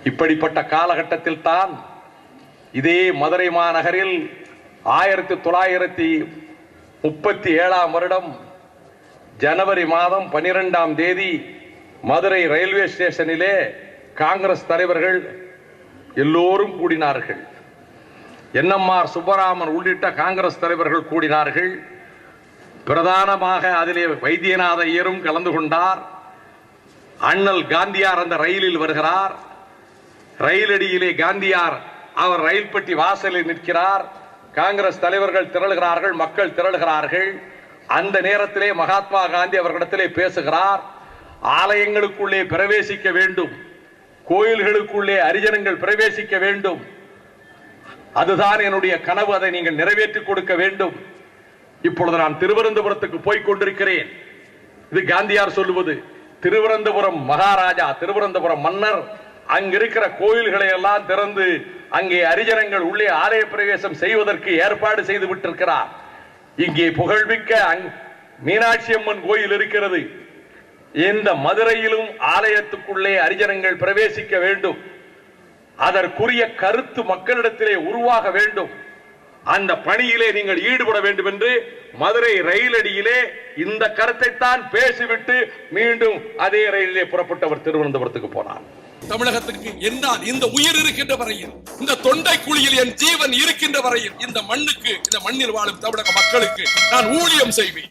இப்படிப்பட்ட காலகட்டத்தில் தான் இதே மதுரை மாநகரில் 1937 வருடம் ஜனவரி மாதம் 12ஆம் தேதி மதுரை ரயில்வே ஸ்டேஷனிலே காங்கிரஸ் தலைவர்கள் எல்லோரும் கூடினார்கள். என்எம்ஆர் சுப்பராமன் உள்ளிட்ட காங்கிரஸ் தலைவர்கள் கூடினார்கள். பிரதானமாக அதிலே வைத்தியநாத ஐயரும் கலந்து கொண்டார். அண்ணல் காந்தியார் அந்த ரயிலில் வருகிறார். ரயிலடியிலே காந்தியார் அவர் ரயில் பெட்டி வாசலில் நிற்கிறார். காங்கிரஸ் தலைவர்கள் திரளுகிறார்கள், மக்கள் திரளுகிறார்கள். அந்த நேரத்திலே மகாத்மா காந்தி அவர்களிடத்திலே பேசுகிறார். ஆலயங்களுக்குள்ளே பிரவேசிக்க வேண்டும், கோயில்களுக்குள்ளே ஹரிஜனங்கள் பிரவேசிக்க வேண்டும், அதுதான் என்னுடைய கனவு, அதை நீங்கள் நிறைவேற்றி கொடுக்க வேண்டும். இப்பொழுது நான் திருவனந்தபுரத்துக்கு போய் கொண்டிருக்கிறேன். இது காந்தியார் சொல்லுவது. திருவனந்தபுரம் மகாராஜா, திருவனந்தபுரம் மன்னர் அங்கிருக்கிற கோயில்களை எல்லாம் திறந்து அங்கே ஹரிஜனங்கள் உள்ளே ஆலய பிரவேசம் செய்வதற்கு ஏற்பாடு செய்து விட்டிருக்கிறார். இங்கே புகழ்மிக்க மீனாட்சி அம்மன் கோயில் இருக்கிறது. இந்த மதுரையிலும் ஆலயத்துக்குள்ளே ஹரிஜனங்கள் பிரவேசிக்க வேண்டும். அதற்குரிய கருத்து மக்களிடத்திலே உருவாக வேண்டும். அந்த பணியிலே நீங்கள் ஈடுபட வேண்டும் என்று மதுரை ரயிலடியிலே இந்த கருத்தை தான் பேசிவிட்டு மீண்டும் அதே ரயிலிலே புறப்பட்டவர் திருவனந்தபுரத்துக்கு போனார். தமிழகத்துக்கு என்னால் இந்த உயிர் இருக்கின்ற வரையில், இந்த தொண்டை குழியில் என் ஜீவன் இருக்கின்ற வரையில் இந்த மண்ணுக்கு, இந்த மண்ணில் வாழும் தமிழக மக்களுக்கு நான் ஊழியம் செய்வேன்.